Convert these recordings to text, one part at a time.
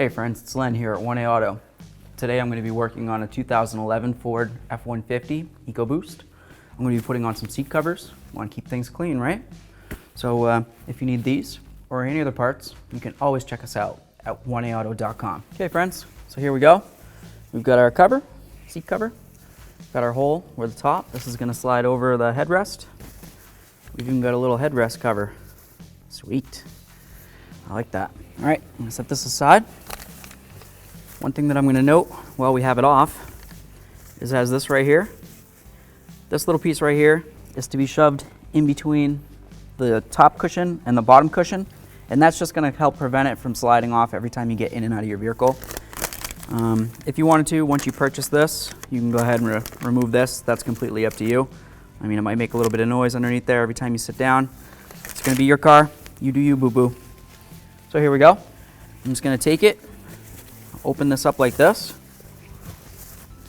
Hey friends, it's Len here at 1A Auto. Today I'm going to be working on a 2011 Ford F-150 EcoBoost. I'm going to be putting on some seat covers. Want to keep things clean, right? So if you need these or any other parts, you can always check us out at 1aauto.com. Okay friends, so here we go. We've got our cover, seat cover. Got our hole where the top. This is going to slide over the headrest. We've even got a little headrest cover. Sweet. I like that. All right, I'm going to set this aside. One thing that I'm going to note while we have it off is as this right here, this little piece right here is to be shoved in between the top cushion and the bottom cushion, and that's just going to help prevent it from sliding off every time you get in and out of your vehicle. If you wanted to, once you purchase this, you can go ahead and remove this. That's completely up to you. I mean, it might make a little bit of noise underneath there every time you sit down. It's going to be your car. You do you, boo-boo. So here we go. I'm just going to take it, open this up like this.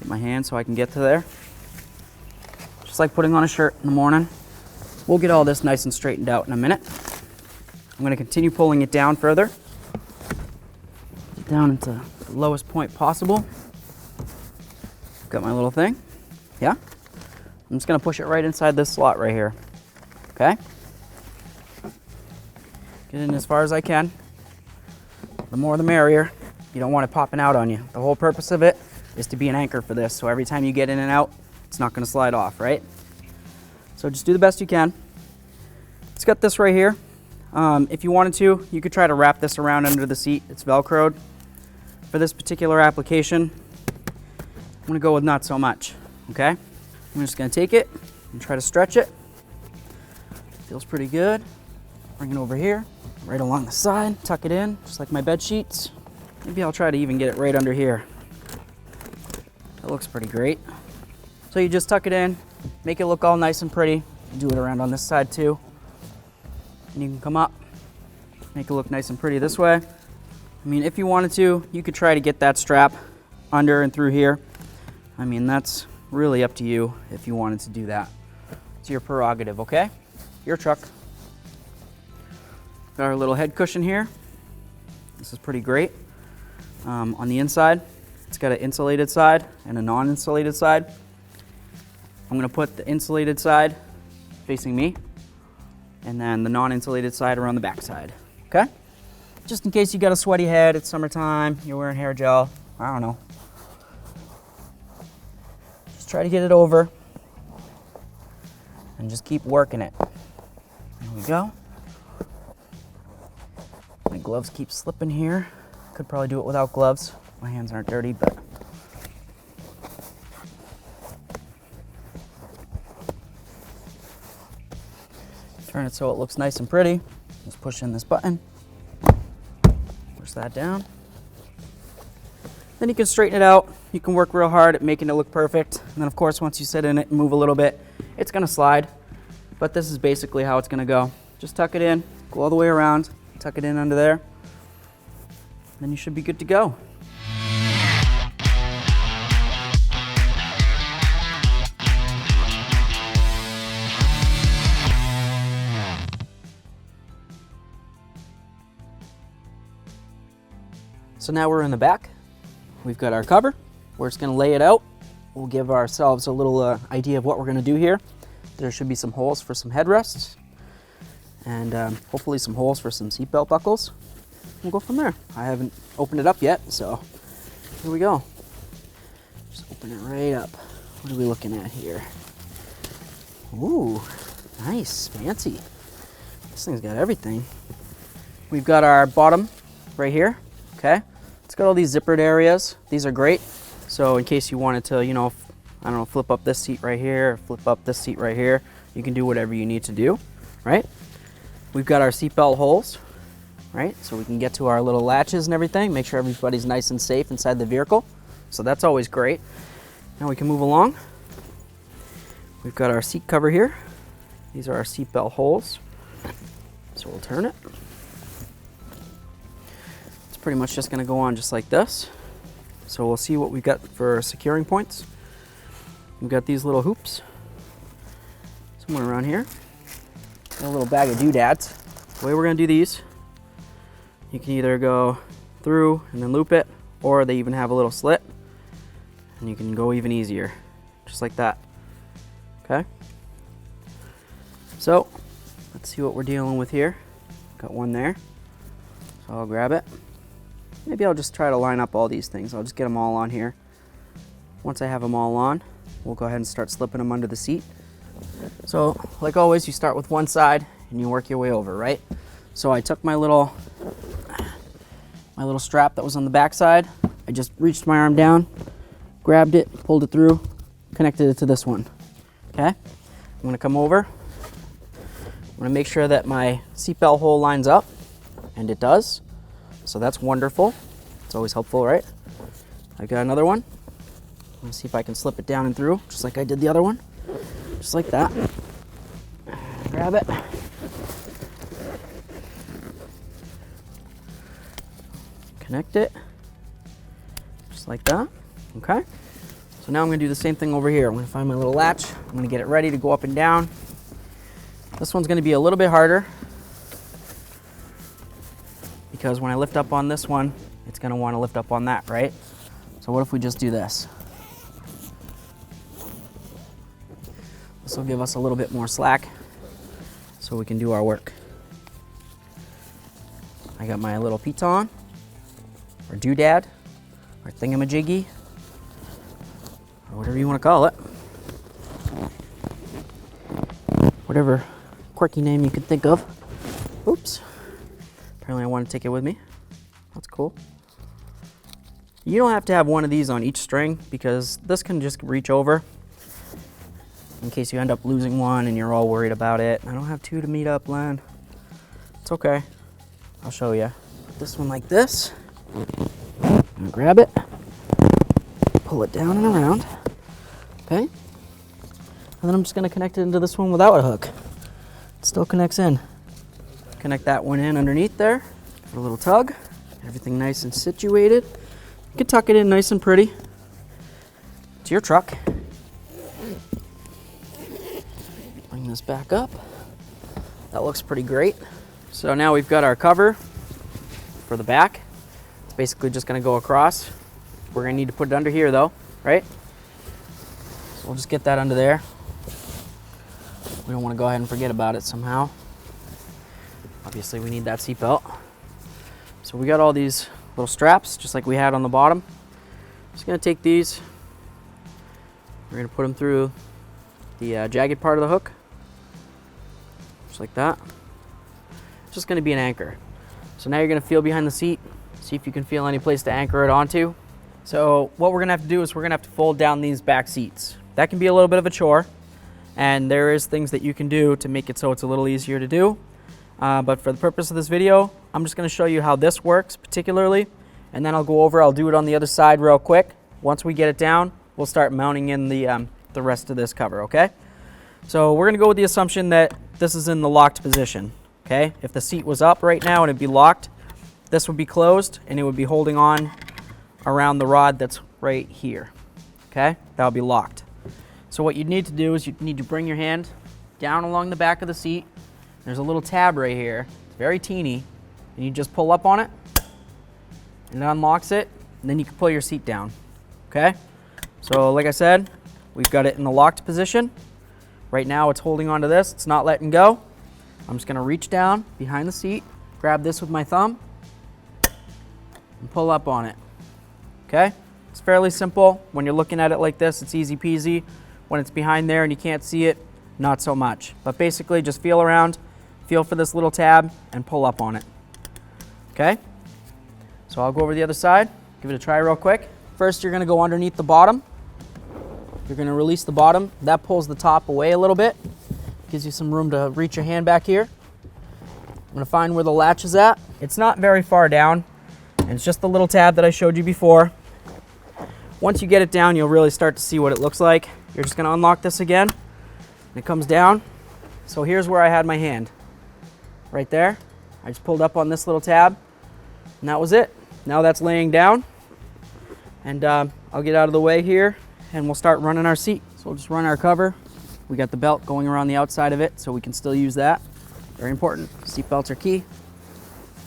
Get my hand so I can get to there. Just like putting on a shirt in the morning. We'll get all this nice and straightened out in a minute. I'm going to continue pulling it down further. Down into the lowest point possible. Got my little thing. Yeah. I'm just going to push it right inside this slot right here. Okay. Get in as far as I can. The more the merrier. You don't want it popping out on you. The whole purpose of it is to be an anchor for this, so every time you get in and out, it's not going to slide off, right? So just do the best you can. It's got this right here. If you wanted to, you could try to wrap this around under the seat. It's Velcroed. For this particular application, I'm going to go with not so much, okay? I'm just going to take it and try to stretch it. Feels pretty good. Bring it over here, right along the side, tuck it in, just like my bed sheets. Maybe I'll try to even get it right under here. That looks pretty great. So you just tuck it in, make it look all nice and pretty. Do it around on this side too. And you can come up, make it look nice and pretty this way. I mean, if you wanted to, you could try to get that strap under and through here. I mean, that's really up to you if you wanted to do that. It's your prerogative, okay? Your truck. Got our little head cushion here. This is pretty great. On the inside, it's got an insulated side and a non-insulated side. I'm going to put the insulated side facing me and then the non-insulated side around the back side, okay? Just in case you got a sweaty head, it's summertime, you're wearing hair gel, I don't know. Just try to get it over and just keep working it. There we go. My gloves keep slipping here. Could probably do it without gloves. My hands aren't dirty, but. Turn it so it looks nice and pretty. Just push in this button. Push that down. Then you can straighten it out. You can work real hard at making it look perfect. And then of course, once you sit in it and move a little bit, it's gonna slide. But this is basically how it's gonna go. Just tuck it in, go all the way around, tuck it in under there. Then you should be good to go. So now we're in the back. We've got our cover. We're just gonna lay it out. We'll give ourselves a little idea of what we're gonna do here. There should be some holes for some headrests and hopefully some holes for some seatbelt buckles. We'll go from there. I haven't opened it up yet, so here we go. Just open it right up. What are we looking at here? Ooh, nice, fancy. This thing's got everything. We've got our bottom right here, okay? It's got all these zippered areas. These are great. So in case you wanted to, you know, I don't know, flip up this seat right here, flip up this seat right here, you can do whatever you need to do, right? We've got our seatbelt holes. Right, so we can get to our little latches and everything, make sure everybody's nice and safe inside the vehicle. So that's always great. Now we can move along. We've got our seat cover here. These are our seatbelt holes. So we'll turn it. It's pretty much just gonna go on just like this. So we'll see what we've got for securing points. We've got these little hoops. Somewhere around here. Got a little bag of doodads. The way we're gonna do these, you can either go through and then loop it, or they even have a little slit and you can go even easier, just like that. Okay, so let's see what we're dealing with here. Got one there, so I'll grab it. Maybe I'll just try to line up all these things. I'll just get them all on here. Once I have them all on, we'll go ahead and start slipping them under the seat. So like always, you start with one side and you work your way over, right? So I took my little strap that was on the back side. I just reached my arm down, grabbed it, pulled it through, connected it to this one. Okay, I'm gonna come over. I'm gonna make sure that my seatbelt hole lines up, and it does. So that's wonderful. It's always helpful, right? I got another one. Let me see if I can slip it down and through, just like I did the other one. Just like that. Grab it. Connect it. Just like that. Okay. So now I'm going to do the same thing over here. I'm going to find my little latch. I'm going to get it ready to go up and down. This one's going to be a little bit harder because when I lift up on this one, it's going to want to lift up on that, right? So what if we just do this? This will give us a little bit more slack so we can do our work. I got my little piton or doodad or thingamajiggy or whatever you want to call it. Whatever quirky name you could think of. Oops. Apparently I want to take it with me. That's cool. You don't have to have one of these on each string because this can just reach over in case you end up losing one and you're all worried about it. I don't have two to meet up, Len. It's okay. I'll show you. Put this one like this. I'm gonna grab it, pull it down and around. Okay. And then I'm just gonna connect it into this one without a hook. It still connects in. Connect that one in underneath there. Give it a little tug. Everything nice and situated. You can tuck it in nice and pretty. It's your truck. Bring this back up. That looks pretty great. So now we've got our cover for the back. It's basically just going to go across. We're going to need to put it under here though, right? So we'll just get that under there. We don't want to go ahead and forget about it somehow. Obviously we need that seat belt. So we got all these little straps just like we had on the bottom. Just going to take these. We're going to put them through the jagged part of the hook. Just like that. It's just going to be an anchor. So now you're going to feel behind the seat, see if you can feel any place to anchor it onto. So what we're going to have to do is we're going to have to fold down these back seats. That can be a little bit of a chore, and there is things that you can do to make it so it's a little easier to do. But for the purpose of this video, I'm just going to show you how this works particularly, and then I'll do it on the other side real quick. Once we get it down, we'll start mounting in the rest of this cover, okay? So we're going to go with the assumption that this is in the locked position, okay? If the seat was up right now and it'd be locked, this would be closed and it would be holding on around the rod that's right here, okay? That would be locked. So what you need to do is you need to bring your hand down along the back of the seat. There's a little tab right here. It's very teeny, and you just pull up on it and it unlocks it, and then you can pull your seat down, okay? So like I said, we've got it in the locked position. Right now it's holding onto this, it's not letting go. I'm just gonna reach down behind the seat, grab this with my thumb, and pull up on it, okay? It's fairly simple. When you're looking at it like this, it's easy peasy. When it's behind there and you can't see it, not so much. But basically just feel around, feel for this little tab, and pull up on it, okay? So I'll go over the other side, give it a try real quick. First, you're gonna go underneath the bottom. You're gonna release the bottom. That pulls the top away a little bit. Gives you some room to reach your hand back here. I'm gonna find where the latch is at. It's not very far down, and it's just the little tab that I showed you before. Once you get it down, you'll really start to see what it looks like. You're just gonna unlock this again, and it comes down. So here's where I had my hand. Right there. I just pulled up on this little tab, and that was it. Now that's laying down, and I'll get out of the way here, and we'll start running our seat. So we'll just run our cover. We got the belt going around the outside of it, so we can still use that. Very important. Seat belts are key.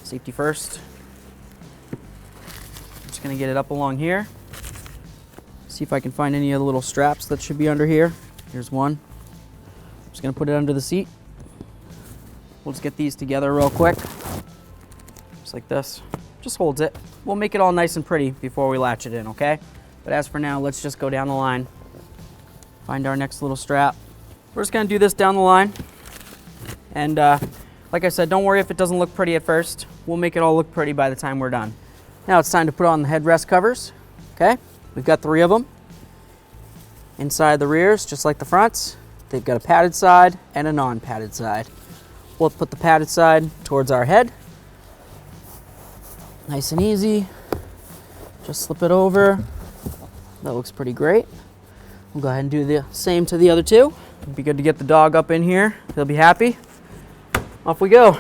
Safety first. Just gonna get it up along here. See if I can find any of the little straps that should be under here. Here's one. Just gonna put it under the seat. We'll just get these together real quick. Just like this. Just holds it. We'll make it all nice and pretty before we latch it in, okay? But as for now, let's just go down the line. Find our next little strap. We're just gonna do this down the line. And like I said, don't worry if it doesn't look pretty at first. We'll make it all look pretty by the time we're done. Now it's time to put on the headrest covers, okay? We've got 3 of them. Inside the rears, just like the fronts, they've got a padded side and a non-padded side. We'll put the padded side towards our head. Nice and easy. Just slip it over. That looks pretty great. We'll go ahead and do the same to the other 2. It'd be good to get the dog up in here. He'll be happy. Off we go.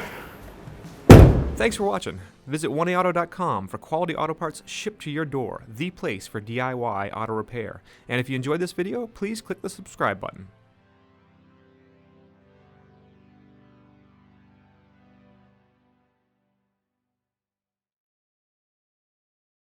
Thanks for watching. Visit 1AAuto.com for quality auto parts shipped to your door, the place for DIY auto repair. And if you enjoyed this video, please click the subscribe button.